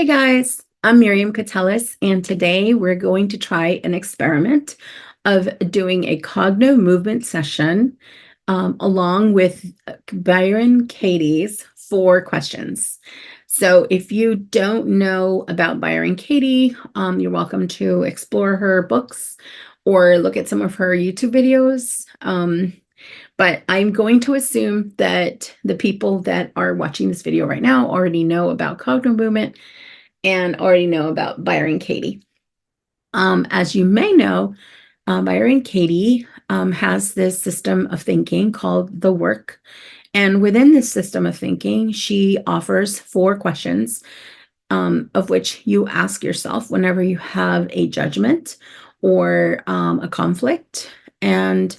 Hey guys, I'm Miriam Cutelis, and today we're going to try an experiment of doing a Cognomovement session along with Byron Katie's 4 questions. So if you don't know about Byron Katie, you're welcome to explore her books or look at some of her YouTube videos. But I'm going to assume that the people that are watching this video right now already know about Cognomovement and already know about Byron Katie. As you may know, Byron Katie has this system of thinking called the work. And within this system of thinking, she offers 4 questions, of which you ask yourself whenever you have a judgment or a conflict. And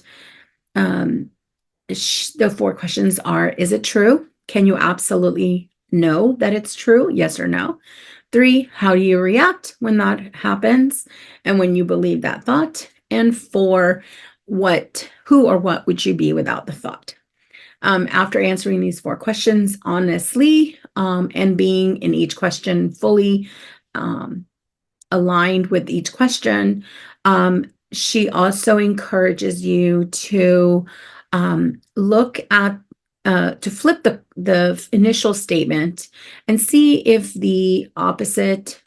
the 4 questions are: is it true? Can you absolutely know that it's true? Yes or no? 3, how do you react when that happens and when you believe that thought? And 4, who or what would you be without the thought? After answering these 4 questions honestly, and being in each question fully aligned with each question, she also encourages you to look at to flip the initial statement and see if the opposite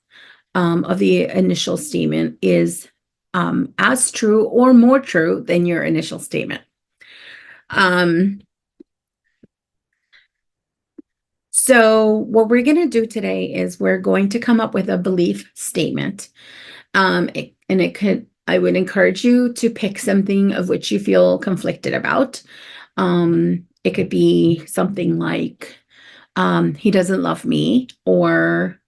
of the initial statement is as true or more true than your initial statement. So what we're going to do today is we're going to come up with a belief statement. I would encourage you to pick something of which you feel conflicted about. It could be something like, he doesn't love me, or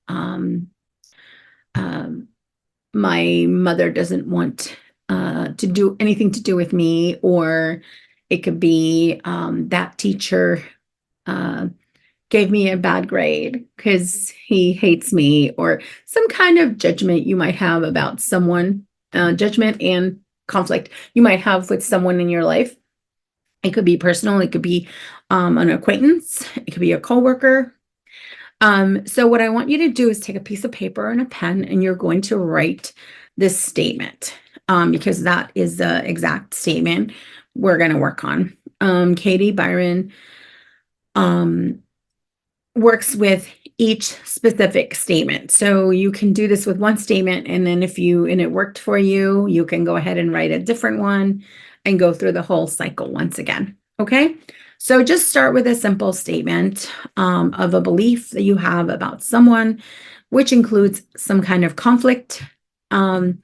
my mother doesn't want to do anything to do with me, or it could be that teacher gave me a bad grade because he hates me, or some kind of judgment you might have about someone, judgment and conflict you might have with someone in your life. It could be personal, it could be an acquaintance, it could be a coworker. So what I want you to do is take a piece of paper and a pen, and you're going to write this statement, because that is the exact statement we're going to work on. Katie Byron works with each specific statement. So you can do this with one statement, and then if it worked for you, you can go ahead and write a different one and go through the whole cycle once again. Okay? So just start with a simple statement of a belief that you have about someone, which includes some kind of conflict, and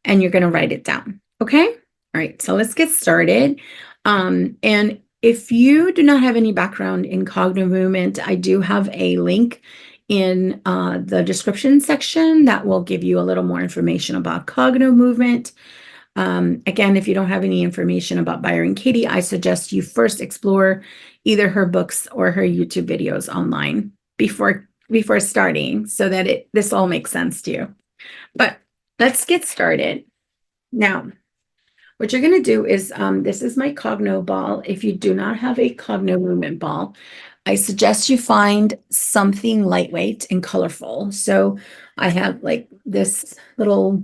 you're going to write it down. Okay? All right, so let's get started. And if you do not have any background in Cognomovement, I do have a link in the description section that will give you a little more information about Cognomovement. Again, if you don't have any information about Byron Katie, I suggest you first explore either her books or her YouTube videos online before starting, so that this all makes sense to you. But let's get started. Now, what you're going to do is, this is my Cogno ball. If you do not have a Cognomovement ball, I suggest you find something lightweight and colorful. So I have like this little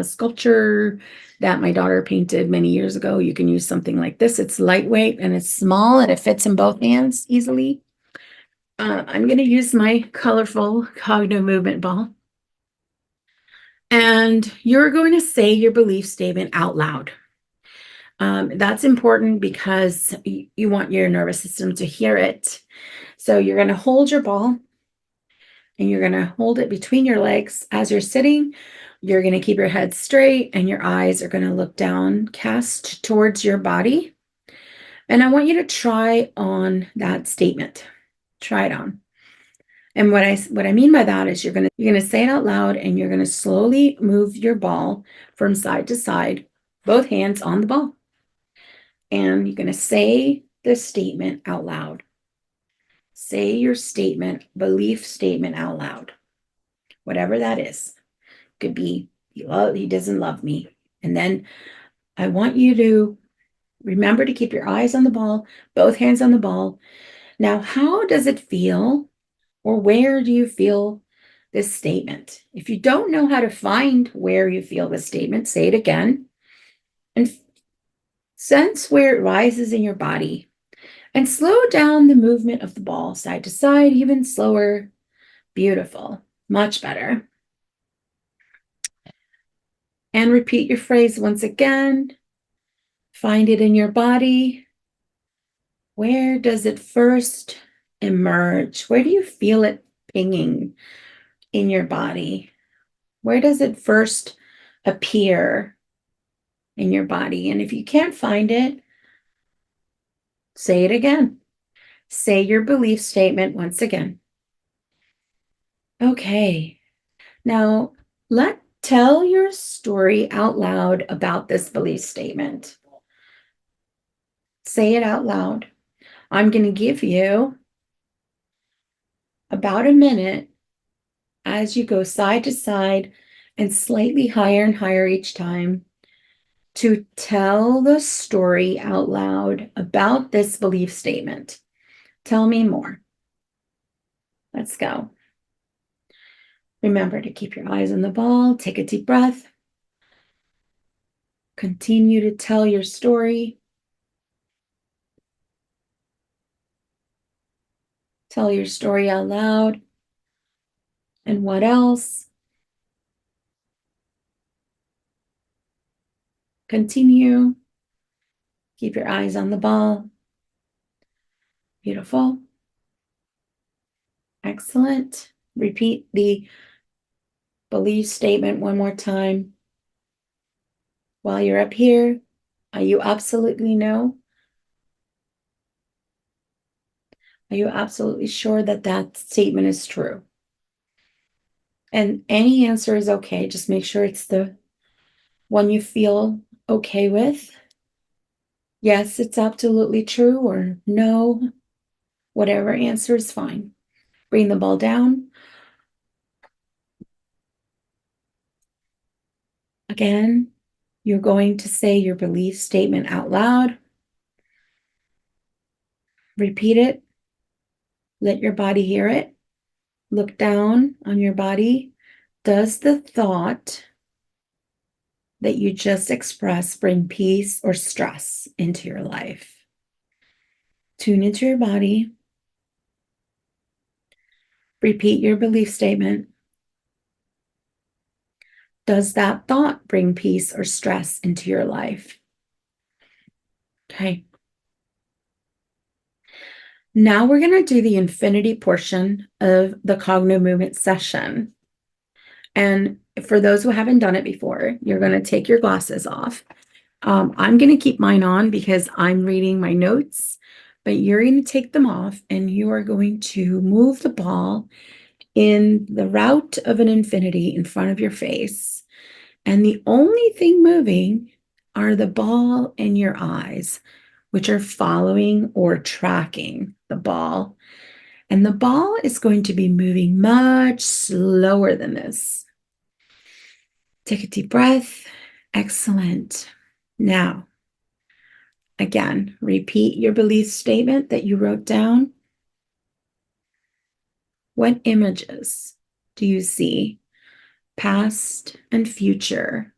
sculpture that my daughter painted many years ago. You can use something like this. It's lightweight and it's small and it fits in both hands easily. I'm going to use my colorful Cognomovement ball. And you're going to say your belief statement out loud. That's important because you want your nervous system to hear it. So you're going to hold your ball, and you're going to hold it between your legs as you're sitting. You're going to keep your head straight, and your eyes are going to look down, cast towards your body. And I want you to try on that statement. Try it on. And what I mean by that is you're going to say it out loud, and you're going to slowly move your ball from side to side, both hands on the ball. And you're going to say the statement out loud. Say your statement, belief statement out loud. Whatever that is. Could be, he doesn't love me. And then I want you to remember to keep your eyes on the ball, both hands on the ball. Now, how does it feel, or where do you feel this statement. If you don't know how to find where you feel this statement, say it again and sense where it rises in your body. And slow down the movement of the ball side to side, even slower. Beautiful. Much better. And repeat your phrase once again. Find it in your body. Where does it first emerge? Where do you feel it pinging in your body? Where does it first appear in your body? And if you can't find it, say it again. Say your belief statement once again. Okay. Now, tell your story out loud about this belief statement. Say it out loud. I'm going to give you about a minute as you go side to side and slightly higher and higher each time to tell the story out loud about this belief statement. Tell me more. Let's go. Remember to keep your eyes on the ball. Take a deep breath. Continue to tell your story. Tell your story out loud. And what else? Continue. Keep your eyes on the ball. Beautiful. Excellent. Repeat the belief statement one more time. While you're up here, you absolutely know? Are you absolutely sure that that statement is true? And any answer is okay. Just make sure it's the one you feel okay with. Yes, it's absolutely true, or no. Whatever answer is fine. Bring the ball down. Again, you're going to say your belief statement out loud. Repeat it. Let your body hear it. Look down on your body. Does the thought that you just expressed bring peace or stress into your life? Tune into your body. Repeat your belief statement. Does that thought bring peace or stress into your life? Okay. Now we're going to do the infinity portion of the Cognomovement session. And for those who haven't done it before, you're going to take your glasses off. I'm going to keep mine on because I'm reading my notes, but you're going to take them off and you are going to move the ball in the route of an infinity in front of your face. And the only thing moving are the ball and your eyes, which are following or tracking the ball. And the ball is going to be moving much slower than this. Take a deep breath. Excellent. Now, again, repeat your belief statement that you wrote down. What images do you see, past and future,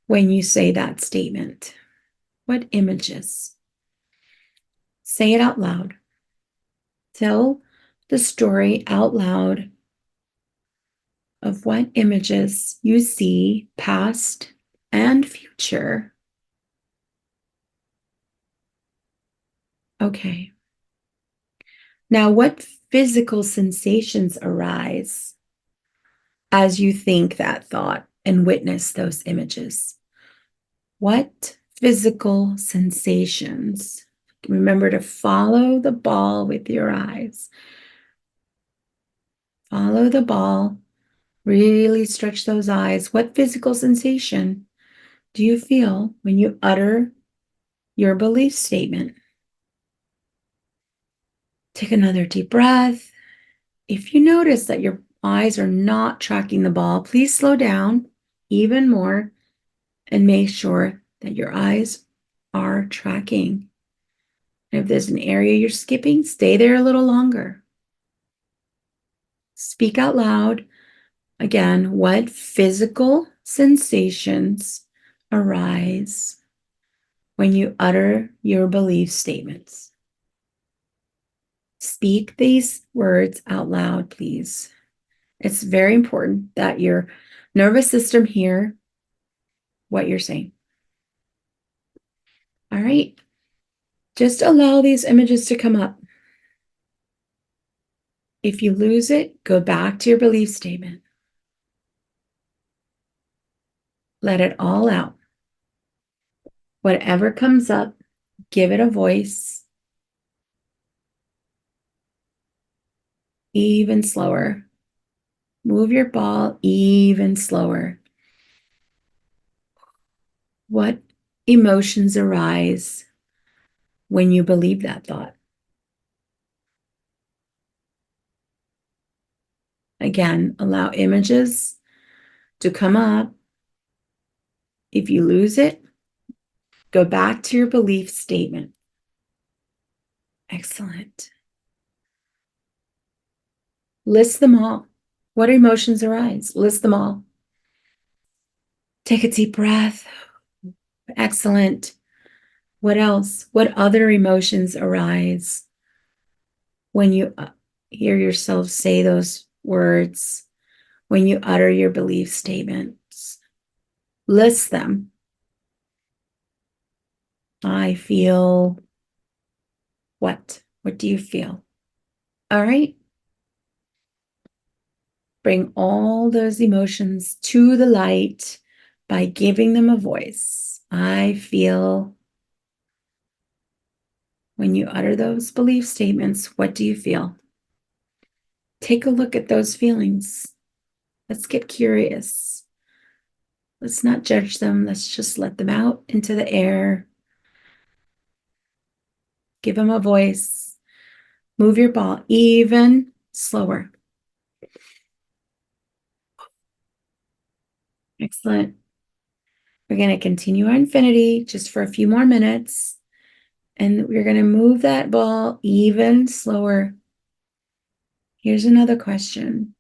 when you say that statement? What images? Say it out loud. Tell the story out loud of what images you see, past and future. Okay. Now, what physical sensations arise as you think that thought and witness those images? What physical sensations? Remember to follow the ball with your eyes. Follow the ball. Really stretch those eyes. What physical sensation do you feel when you utter your belief statement? Take another deep breath. If you notice that your eyes are not tracking the ball, please slow down even more and make sure that your eyes are tracking. And if there's an area you're skipping, stay there a little longer. Speak out loud. Again, what physical sensations arise when you utter your belief statements? Speak these words out loud, please. It's very important that your nervous system hear what you're saying. All right. Just allow these images to come up. If you lose it, go back to your belief statement. Let it all out. Whatever comes up, give it a voice. Even slower. Move your ball even slower. What emotions arise when you believe that thought? Again, allow images to come up. If you lose it, go back to your belief statement. Excellent. List them all. What emotions arise? List them all. Take a deep breath. Excellent. What else? What other emotions arise when you hear yourself say those words, when you utter your belief statements? List them. I feel what? What do you feel? All right. Bring all those emotions to the light by giving them a voice. I feel. When you utter those belief statements, what do you feel? Take a look at those feelings. Let's get curious. Let's not judge them. Let's just let them out into the air. Give them a voice. Move your ball even slower. Excellent. We're going to continue our infinity just for a few more minutes. And we're going to move that ball even slower. Here's another question.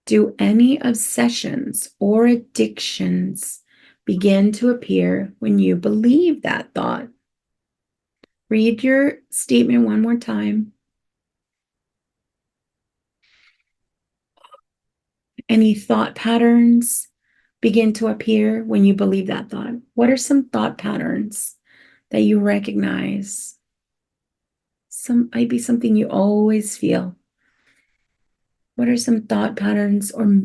Do any obsessions or addictions begin to appear when you believe that thought? Read your statement one more time. Any thought patterns begin to appear when you believe that thought? What are some thought patterns that you recognize? Some might be something you always feel. What are some thought patterns or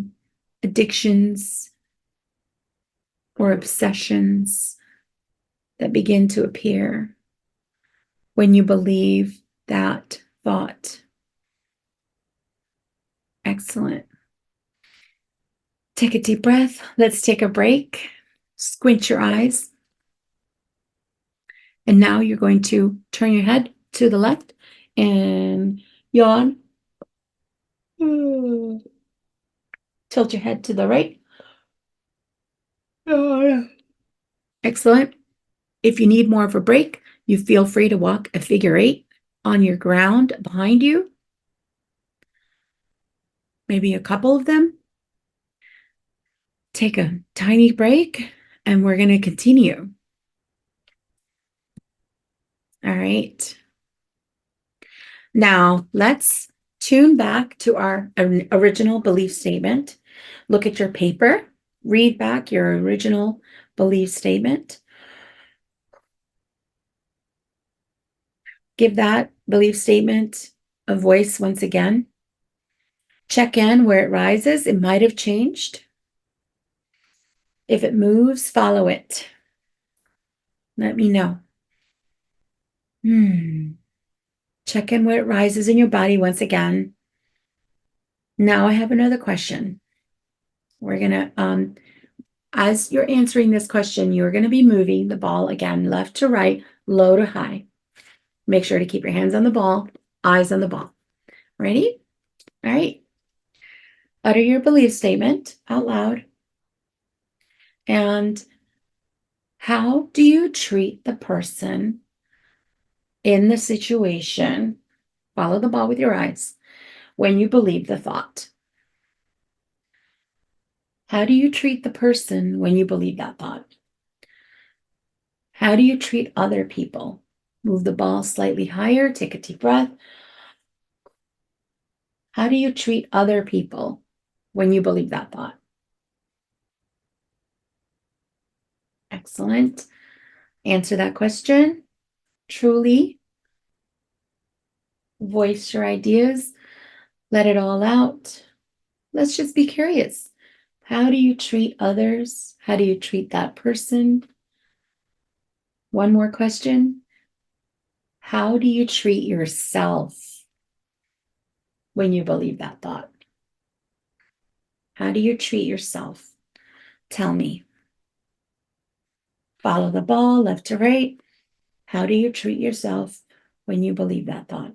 addictions or obsessions that begin to appear when you believe that thought? Excellent. Take a deep breath. Let's take a break. Squint your eyes. And now you're going to turn your head to the left and yawn. Tilt your head to the right. Excellent. If you need more of a break, you feel free to walk a figure 8 on your ground behind you. Maybe a couple of them. Take a tiny break and we're going to continue. All right. Now let's tune back to our original belief statement. Look at your paper. Read back your original belief statement. Give that belief statement a voice once again. Check in where it rises. It might have changed. If it moves, follow it. Let me know. Check in where it rises in your body once again. Now I have another question. We're going to, as you're answering this question, you're going to be moving the ball again, left to right, low to high. Make sure to keep your hands on the ball, eyes on the ball. Ready? All right. Utter your belief statement out loud. And how do you treat the person in the situation? Follow the ball with your eyes when you believe the thought. How do you treat the person when you believe that thought? How do you treat other people? Move the ball slightly higher, take a deep breath. How do you treat other people when you believe that thought? Excellent. Answer that question truly. Voice your ideas. Let it all out. Let's just be curious. How do you treat others? How do you treat that person? One more question. How do you treat yourself when you believe that thought? How do you treat yourself? Tell me. Follow the ball left to right. How do you treat yourself when you believe that thought?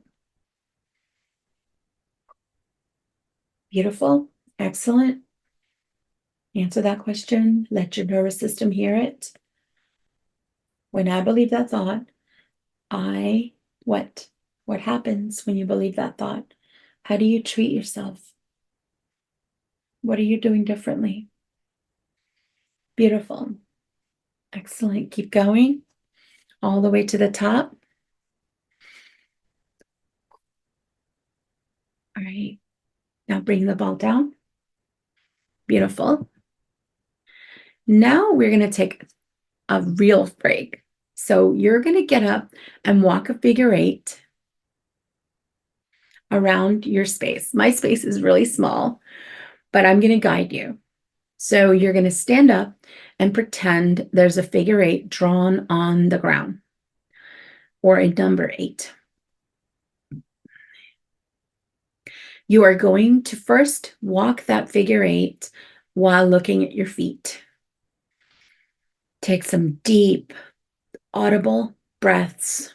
Beautiful. Excellent. Answer that question. Let your nervous system hear it. When I believe that thought, what? What happens when you believe that thought? How do you treat yourself? What are you doing differently? Beautiful. Excellent. Keep going all the way to the top. All right. Now bring the ball down. Beautiful. Now we're going to take a real break. So you're going to get up and walk a figure 8 around your space. My space is really small, but I'm going to guide you. So you're going to stand up and pretend there's a figure 8 drawn on the ground or a number 8. You are going to first walk that figure 8 while looking at your feet. Take some deep, audible breaths.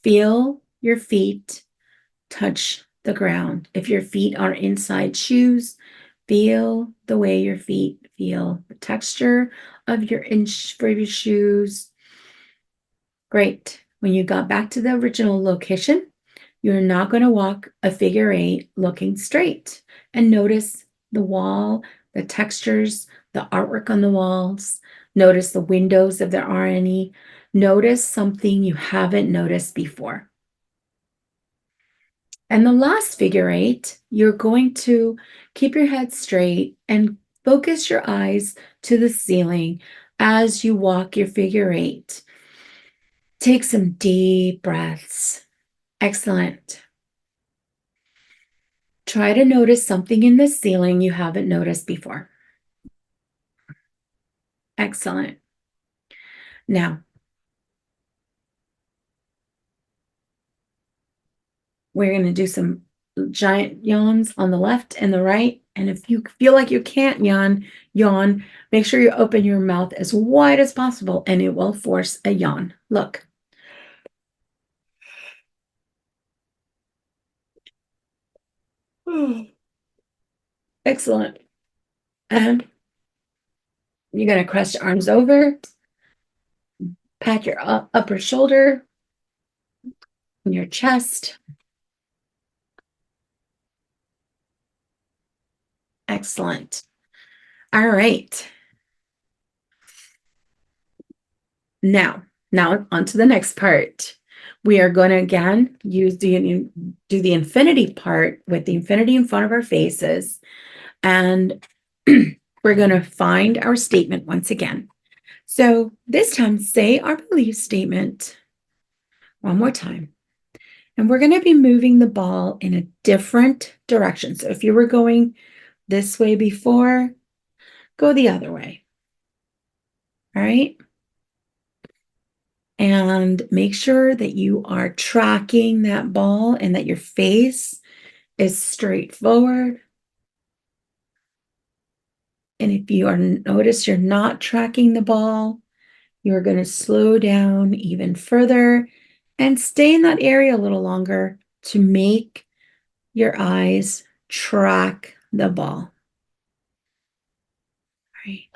Feel your feet touch the ground. If your feet are inside shoes, feel the way your feet feel, the texture of your shoes. Great. When you got back to the original location, you're not going to walk a figure 8 looking straight. And notice the wall, the textures, the artwork on the walls. Notice the windows if there are any. Notice something you haven't noticed before. And the last figure 8, you're going to keep your head straight and focus your eyes to the ceiling as you walk your figure 8. Take some deep breaths. Excellent. Try to notice something in the ceiling you haven't noticed before. Excellent. Now, we're going to do some giant yawns on the left and the right. And if you feel like you can't yawn, make sure you open your mouth as wide as possible and it will force a yawn. Look. Excellent. And you're going to cross your arms over, pat your upper shoulder and your chest. Excellent. All right. Now on to the next part. We are going to again do the infinity part with the infinity in front of our faces. And we're going to find our statement once again. So this time, say our belief statement one more time. And we're going to be moving the ball in a different direction. So if you were going this way before, go the other way. All right. And make sure that you are tracking that ball and that your face is straight forward. And if you notice you're not tracking the ball, you're going to slow down even further and stay in that area a little longer to make your eyes track the ball. All right.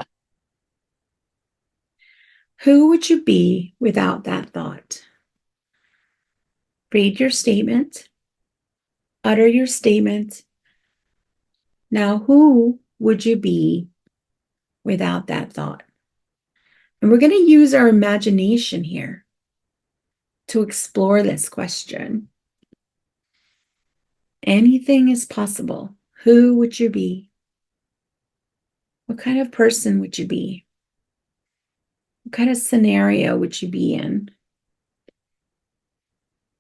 Who would you be without that thought? Read your statement. Utter your statement. Now, who would you be without that thought? And we're going to use our imagination here to explore this question. Anything is possible. Who would you be? What kind of person would you be? What kind of scenario would you be in?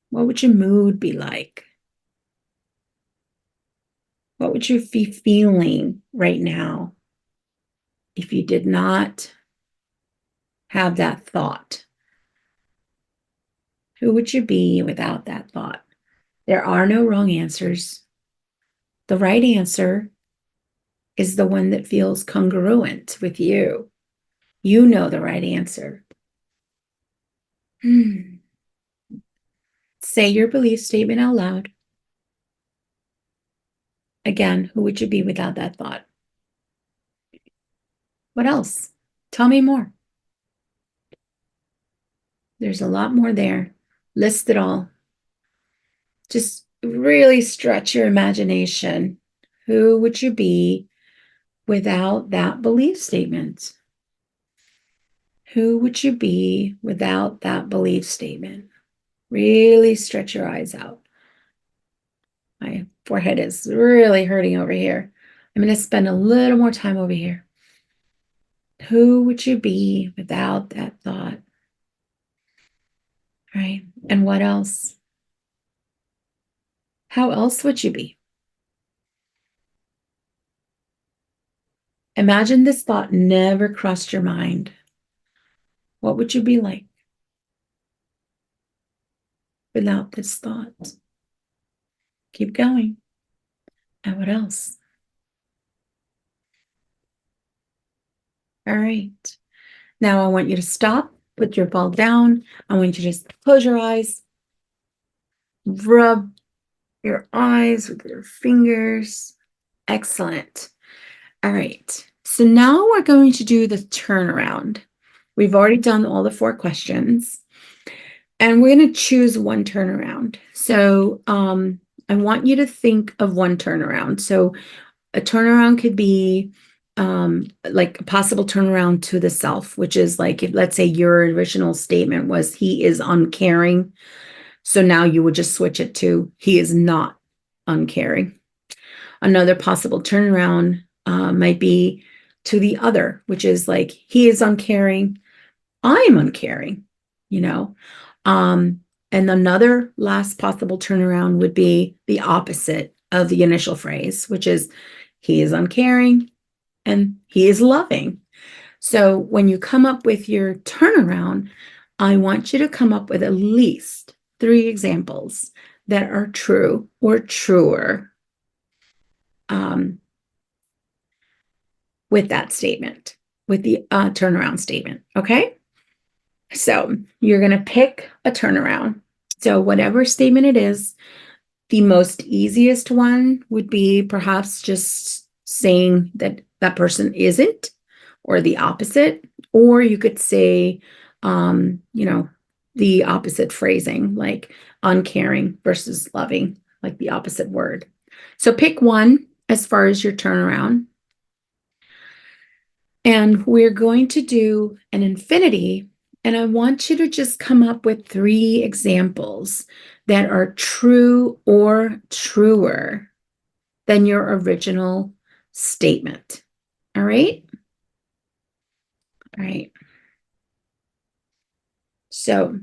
What would your mood be like? What would you be feeling right now if you did not have that thought? Who would you be without that thought? There are no wrong answers. The right answer is the one that feels congruent with you. You know the right answer. Say your belief statement out loud. Again, who would you be without that thought? What else? Tell me more. There's a lot more there. List it all. Just really stretch your imagination. Who would you be without that belief statement? Who would you be without that belief statement? Really stretch your eyes out. My forehead is really hurting over here. I'm going to spend a little more time over here. Who would you be without that thought? Right? And what else? How else would you be? Imagine this thought never crossed your mind. What would you be like without this thought? Keep going. And what else? All right. Now I want you to stop, put your ball down. I want you to just close your eyes, rub your eyes with your fingers. Excellent. All right. So now we're going to do the turnaround. We've already done all the 4 questions, and we're going to choose one turnaround. So I want you to think of one turnaround. So a turnaround could be like a possible turnaround to the self, which is like, if, let's say your original statement was, he is uncaring. So now you would just switch it to, he is not uncaring. Another possible turnaround might be to the other, which is like, he is uncaring, I am uncaring, you know. And another last possible turnaround would be the opposite of the initial phrase, which is, he is uncaring and he is loving. So when you come up with your turnaround, I want you to come up with at least 3 examples that are true or truer with that statement, with the turnaround statement. Okay. So you're going to pick a turnaround. So whatever statement it is, the most easiest one would be perhaps just saying that that person isn't, or the opposite, or you could say, the opposite phrasing, like uncaring versus loving, like the opposite word. So pick one as far as your turnaround. And we're going to do an infinity. And I want you to just come up with 3 examples that are true or truer than your original statement. All right? All right. So,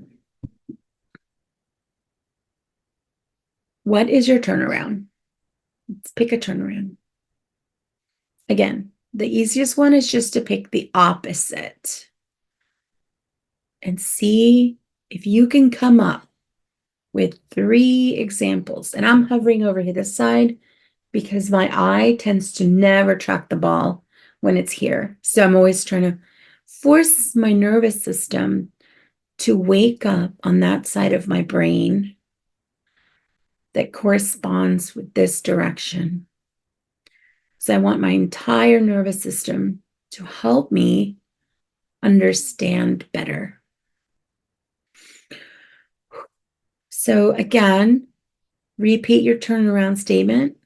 what is your turnaround? Let's pick a turnaround. Again, the easiest one is just to pick the opposite and see if you can come up with 3 examples. And I'm hovering over here this side because my eye tends to never track the ball when it's here. So I'm always trying to force my nervous system to wake up on that side of my brain that corresponds with this direction. So I want my entire nervous system to help me understand better. So again, repeat your turnaround statement.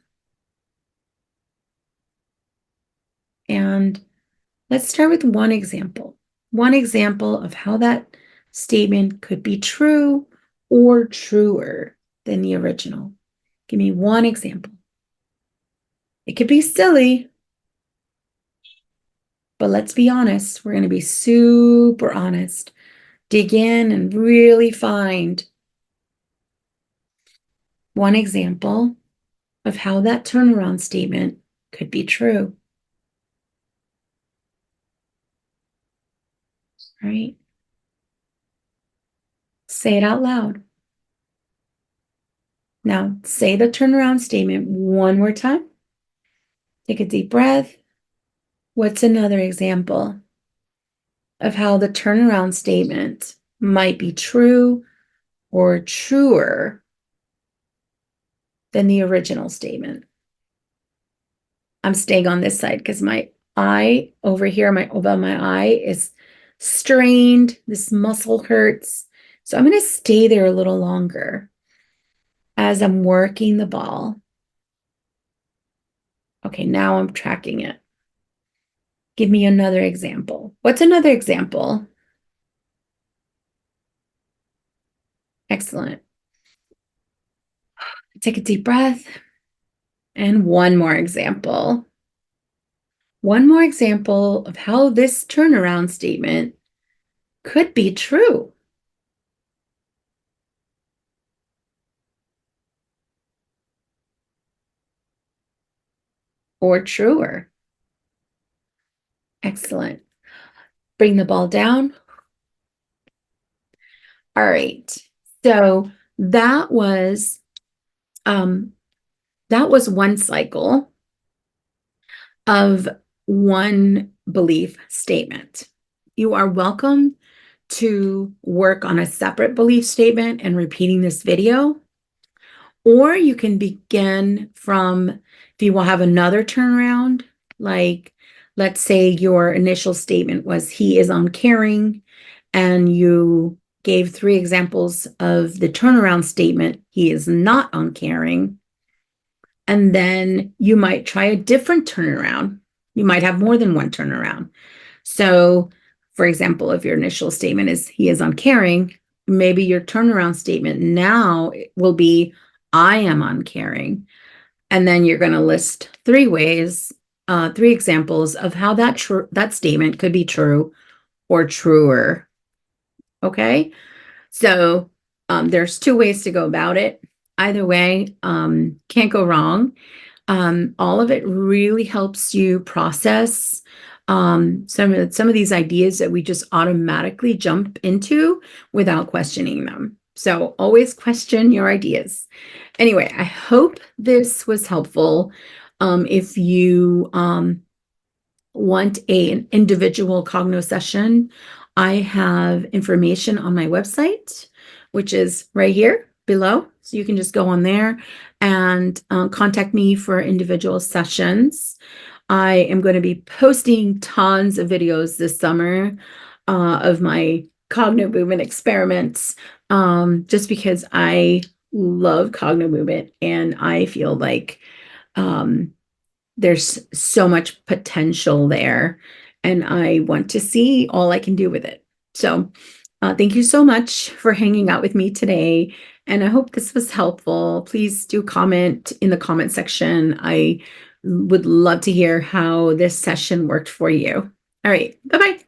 And let's start with one example. One example of how that statement could be true or truer than the original. Give me one example. It could be silly, but let's be honest. We're going to be super honest. Dig in and really find one example of how that turnaround statement could be true. Right? Say it out loud. Now, say the turnaround statement one more time. Take a deep breath. What's another example of how the turnaround statement might be true or truer than the original statement? I'm staying on this side because my eye over here, above my eye is strained. This muscle hurts. So I'm going to stay there a little longer as I'm working the ball. Okay, now I'm tracking it. Give me another example. What's another example? Excellent. Take a deep breath. And one more example. One more example of how this turnaround statement could be true. Or truer. Excellent. Bring the ball down. All right. So that was one cycle of one belief statement. You are welcome to work on a separate belief statement and repeating this video, or you can begin from, if you will have another turnaround, like let's say your initial statement was he is uncaring, and you gave 3 examples of the turnaround statement, he is not uncaring. And then you might try a different turnaround. You might have more than one turnaround. So, for example, if your initial statement is he is uncaring, maybe your turnaround statement now will be I am uncaring. And then you're going to list 3 ways, 3 examples of how that statement could be true or truer. Okay? So there's 2 ways to go about it. Either way, can't go wrong. All of it really helps you process some of these ideas that we just automatically jump into without questioning them. So always question your ideas. Anyway, I hope this was helpful. If you want an individual Cogno session, I have information on my website, which is right here below. So you can just go on there and contact me for individual sessions. I am going to be posting tons of videos this summer of my Cognomovement experiments, just because I love Cognomovement and I feel like there's so much potential there, and I want to see all I can do with it. So thank you so much for hanging out with me today, and I hope this was helpful. Please do comment in the comment section. I would love to hear how this session worked for you. All right, bye-bye.